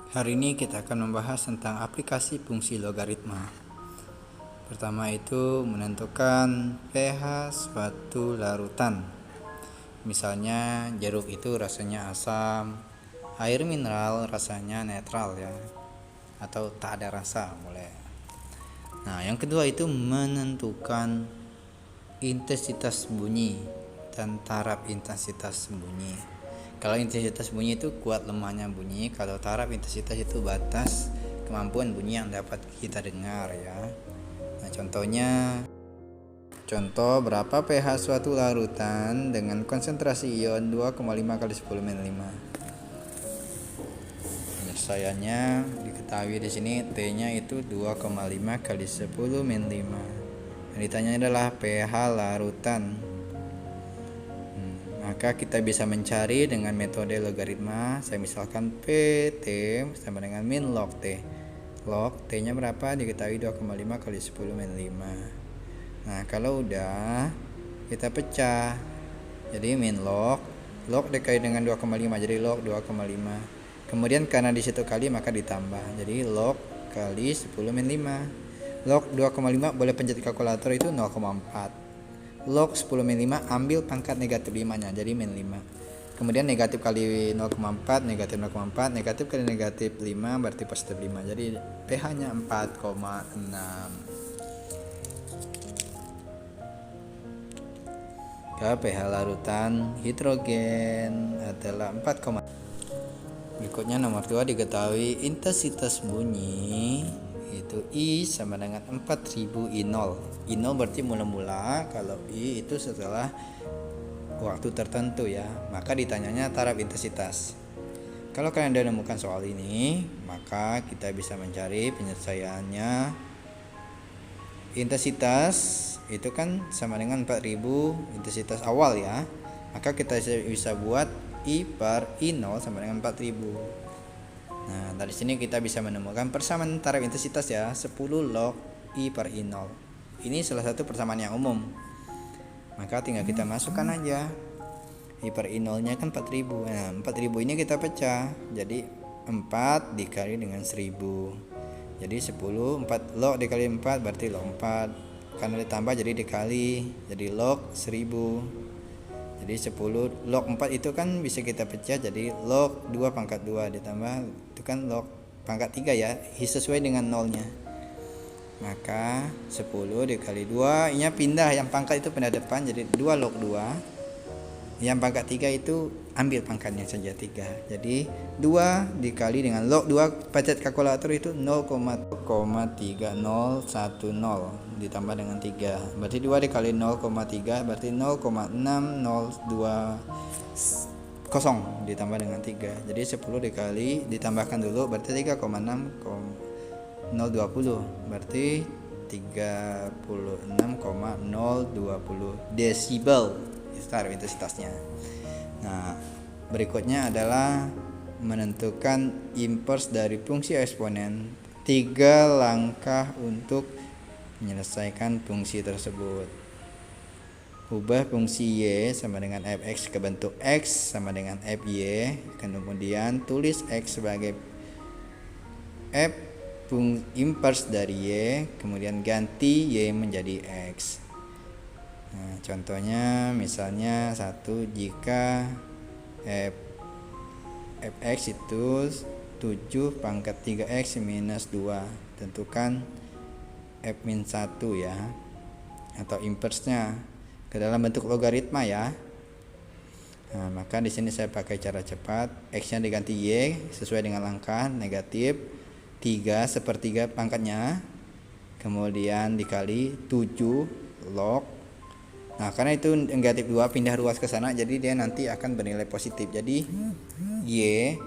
Hari ini kita akan membahas tentang aplikasi fungsi logaritma. Pertama itu menentukan pH suatu larutan. Misalnya jeruk itu rasanya asam, air mineral rasanya netral ya, atau tak ada rasa boleh. Nah, yang kedua itu menentukan intensitas bunyi dan taraf intensitas bunyi. Kalau intensitas bunyi itu kuat lemahnya bunyi, kalau taraf intensitas itu batas kemampuan bunyi yang dapat kita dengar ya. Nah, contoh berapa pH suatu larutan dengan konsentrasi ion 2,5 kali 10 min 5. Penyelesaiannya diketahui di sini T-nya itu 2,5 kali 10 min 5. Yang ditanya adalah pH larutan. Maka kita bisa mencari dengan metode logaritma. Saya misalkan PT sama dengan min log T. Log T-nya berapa? Diketahui 2,5 kali 10 min 5. Nah, kalau udah kita pecah. Jadi min log dikali dengan 2,5 jadi log 2,5. Kemudian karena di situ kali maka ditambah. Jadi log kali 10 min 5. Log 2,5 boleh pencet kalkulator itu 0,4. Log 10 min 5 ambil pangkat negatif 5 nya jadi min 5. Kemudian negatif kali 0,4 negatif 0,4 negatif kali negatif 5 berarti positif 5. Jadi pH nya 4,6. pH larutan hidrogen adalah 4. Berikutnya nomor 2 diketahui intensitas bunyi itu I sama dengan 4000 I0. I0 berarti mula-mula, kalau I itu setelah waktu tertentu ya. Maka ditanyanya taraf intensitas. Kalau kalian sudah menemukan soal ini, maka kita bisa mencari penyelesaiannya. Intensitas itu kan sama dengan 4000 intensitas awal ya. Maka kita bisa buat I per I0 sama dengan 4000. Nah, dari sini kita bisa menemukan persamaan taraf intensitas ya, 10 log I per I0. Ini salah satu persamaan yang umum. Maka tinggal kita masukkan aja. I per I0-nya kan 4000. Nah, 4000 ini kita pecah. Jadi 4 dikali dengan 1000. Jadi 10, 4 log dikali 4 berarti log 4. Karena ditambah jadi dikali, jadi log 1000. Jadi 10 log 4 itu kan bisa kita pecah jadi log 2 pangkat 2 ditambah itu kan log pangkat 3 ya, sesuai dengan nolnya. Maka 10 dikali 2 nya pindah, yang pangkat itu pindah depan jadi 2 log 2. Yang pangkat 3 itu ambil pangkatnya saja 3. Jadi 2 dikali dengan log 2 pencet kalkulator itu 0,3010 ditambah dengan 3. Berarti 2 dikali 0,3 berarti 0,6020 ditambah dengan 3. Jadi 10 dikali ditambahkan dulu berarti 3,6020 berarti 36,020 desibel taraf intensitasnya. Nah, berikutnya adalah menentukan inverse dari fungsi eksponen. 3 langkah untuk menyelesaikan fungsi tersebut. Ubah fungsi y sama dengan fx ke bentuk x sama dengan fy, kemudian tulis x sebagai f inverse dari y, kemudian ganti y menjadi x. Nah, contohnya misalnya 1 jika fx itu 7 pangkat 3x minus 2, tentukan f-1 ya, atau inverse-nya ke dalam bentuk logaritma ya. Nah, maka di sini saya pakai cara cepat, x-nya diganti y sesuai dengan langkah negatif 3/3 pangkatnya, kemudian dikali 7 log. Nah, karena itu negatif 2 pindah ruas ke sana, jadi dia nanti akan bernilai positif. Jadi y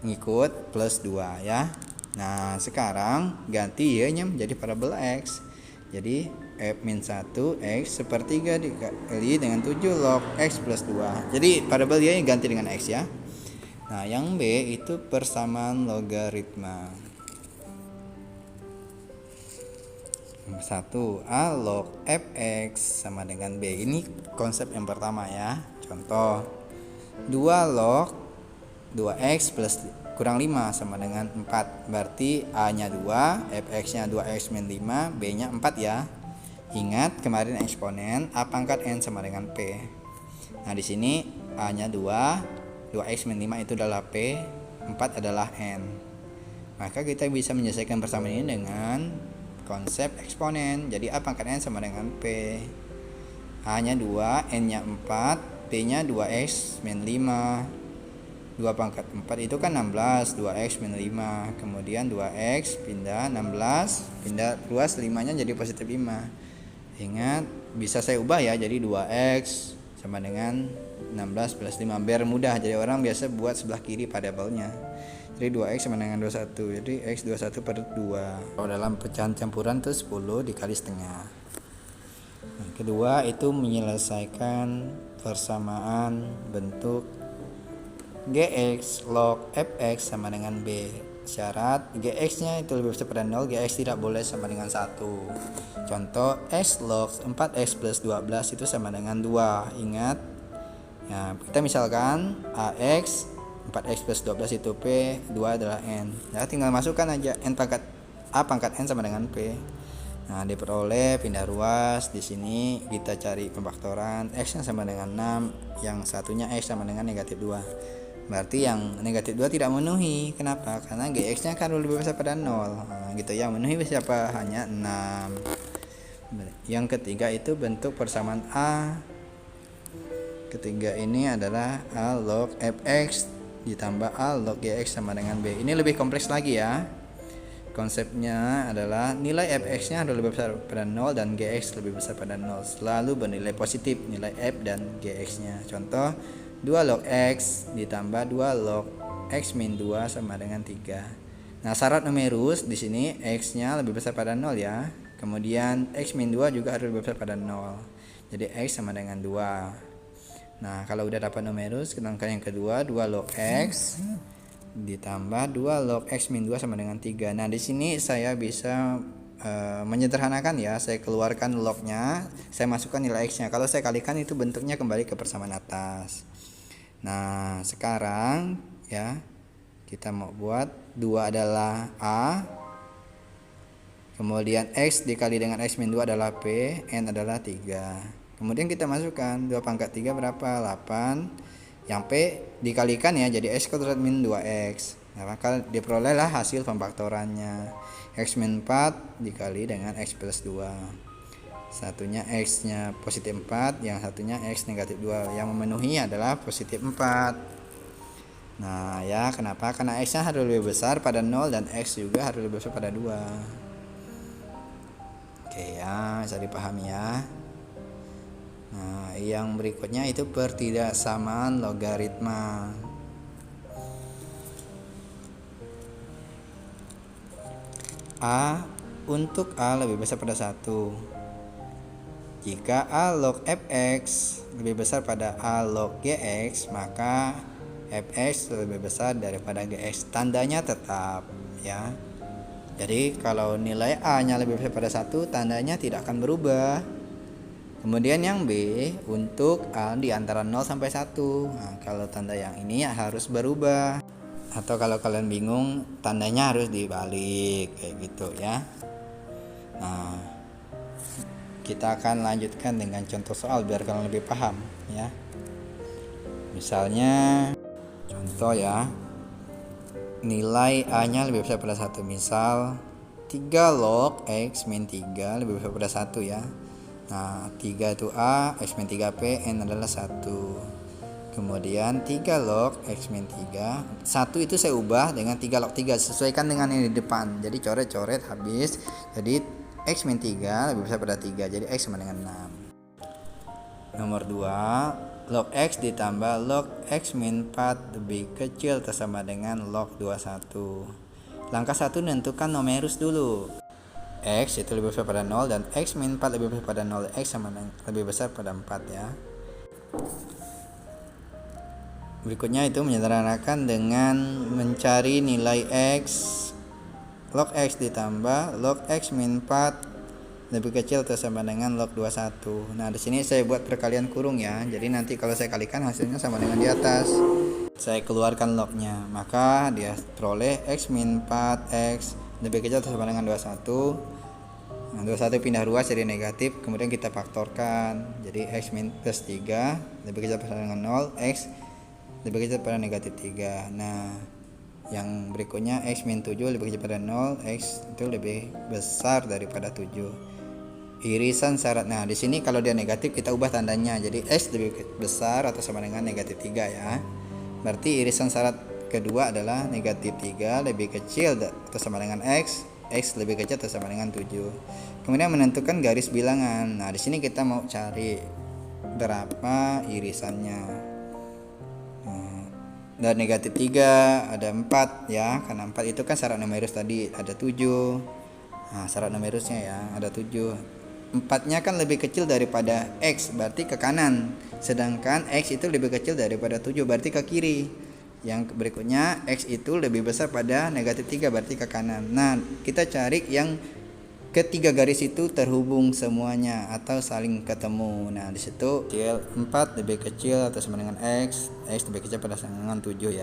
ngikut plus 2 ya. Nah, sekarang ganti y-nya menjadi parabel x. Jadi f-1 x sepertiga dikali dengan 7 log x plus 2. Jadi parabel y ganti dengan x ya. Nah, yang B itu persamaan logaritma. 1 A log fx sama dengan B. Ini konsep yang pertama ya. Contoh 2 log 2x plus kurang 5 sama dengan 4. Berarti A nya 2, fx nya 2x min 5, B nya 4 ya. Ingat kemarin eksponen A pangkat n sama dengan P. Nah di sini A nya 2, 2x min 5 itu adalah P, 4 adalah n. Maka kita bisa menyelesaikan persamaan ini dengan konsep eksponen. Jadi A pangkat n sama dengan P. A nya 2, n nya 4, P nya 2x min 5. 2 pangkat 4 itu kan 16, 2x min 5. Kemudian 2x pindah 16, pindah luas 5 nya jadi positif 5. Ingat bisa saya ubah ya, jadi 2x sama dengan 16 plus 5 biar mudah. Jadi orang biasa buat sebelah kiri variabelnya. Jadi 2x sama dengan 21. Jadi x 21 per 2. Kalau dalam pecahan campuran itu 10 dikali setengah. Nah, kedua itu menyelesaikan persamaan bentuk gx log fx sama dengan b. Syarat gx nya itu lebih besar pada 0, gx tidak boleh sama dengan 1. Contoh x log 4x plus 12 itu sama dengan 2. Ingat ya, kita misalkan ax 4x plus 12 itu p, 2 adalah n. Ya tinggal masukkan aja n pangkat a pangkat n sama dengan p. Nah diperoleh pindah ruas. Di sini kita cari pemfaktoran, x nya sama dengan 6, yang satunya x sama dengan negatif 2. Berarti yang negatif 2 tidak memenuhi. Kenapa? Karena gx nya kan lebih besar pada 0. Nah, gitu ya, memenuhi siapa? Hanya 6. Yang ketiga itu bentuk persamaan A. Ketiga ini adalah A log fx ditambah A log gx sama dengan b. Ini lebih kompleks lagi ya. Konsepnya adalah nilai fx nya harus lebih besar pada 0 dan gx lebih besar pada 0. Selalu bernilai positif nilai f dan gx nya. Contoh 2 log x ditambah 2 log x min 2 sama dengan 3. Nah, syarat numerus di sini x-nya lebih besar pada 0 ya. Kemudian x min 2 juga harus lebih besar pada 0. Jadi x sama dengan 2. Nah, kalau udah dapat numerus, kita angkat yang kedua, 2 log x ditambah 2 log x min 2 sama dengan 3. Nah, di sini saya bisa menyederhanakan ya. Saya keluarkan lognya, saya masukkan nilai x-nya. Kalau saya kalikan itu bentuknya kembali ke persamaan atas. Nah, sekarang ya kita mau buat 2 adalah A, kemudian x dikali dengan x min 2 adalah P, n adalah 3. Kemudian kita masukkan 2 pangkat 3 berapa? 8. Yang P dikalikan ya, jadi x kuadrat min 2x. Nah, maka diperolehlah hasil pemfaktorannya. X min 4 dikali dengan x plus 2. Satunya x nya positif 4, yang satunya x negatif 2. Yang memenuhi adalah positif 4. Nah ya, kenapa? Karena x nya harus lebih besar pada 0 dan x juga harus lebih besar pada 2. Oke ya, bisa dipahami ya. Nah yang berikutnya itu pertidaksamaan logaritma. A untuk A lebih besar pada 1. Jika A log fx lebih besar pada A log gx, maka fx lebih besar daripada gx. Tandanya tetap ya. Jadi kalau nilai A nya lebih besar pada 1, tandanya tidak akan berubah. Kemudian yang B untuk A di antara 0 sampai 1. Nah, kalau tanda yang ini ya harus berubah. Atau kalau kalian bingung, tandanya harus dibalik kayak gitu ya. Nah, kita akan lanjutkan dengan contoh soal biar kalian lebih paham ya. Misalnya contoh ya, nilai A nya lebih besar pada 1. Misal 3 log x min 3 lebih besar pada 1 ya. Nah 3 itu A, x min 3p, n adalah 1. Kemudian 3 log x min 3, 1 itu saya ubah dengan 3 log 3, sesuaikan dengan yang di depan. Jadi coret-coret habis. Jadi x min 3 lebih besar pada 3, jadi x sama dengan 6. Nomor 2, log x ditambah log x min 4 lebih kecil atau sama dengan log 21. Langkah 1, tentukan numerus dulu. X itu lebih besar pada 0 dan x min 4 lebih besar pada 0, x sama dengan lebih besar pada 4 ya. Berikutnya itu menyederhanakan dengan mencari nilai x. Log x ditambah log x min 4 lebih kecil atau sama dengan log 21. Nah, di sini saya buat perkalian kurung ya. Jadi nanti kalau saya kalikan hasilnya sama dengan di atas. saya keluarkan lognya, maka dia peroleh X min 4 X lebih kecil atau sama dengan 21. Nah, 21 pindah ruas jadi negatif, kemudian kita faktorkan jadi X min plus 3 lebih kecil atau sama dengan 0, X lebih kecil pada negatif 3. Nah, yang berikutnya X min 7 lebih kecil pada 0, X itu lebih besar daripada 7. Irisan syarat. Nah, di sini kalau dia negatif kita ubah tandanya jadi X lebih besar atau sama dengan negatif 3 ya. Berarti irisan syarat kedua adalah negatif 3 lebih kecil atau sama dengan X, X lebih kecil atau sama dengan 7. Kemudian menentukan garis bilangan. Nah, di sini kita mau cari berapa irisannya. Dan negatif 3 ada 4 ya, karena 4 itu kan syarat numerus tadi ada 7. Nah, syarat numerusnya ya ada 7. 4-nya kan lebih kecil daripada X, berarti ke kanan. Sedangkan X itu lebih kecil daripada 7, berarti ke kiri. Yang berikutnya X itu lebih besar pada negatif 3, berarti ke kanan. Nah, kita cari yang ketiga garis itu terhubung semuanya atau saling ketemu. Nah, di situ 4 lebih kecil atau sama dengan X, X lebih kecil pada sama dengan 7 ya.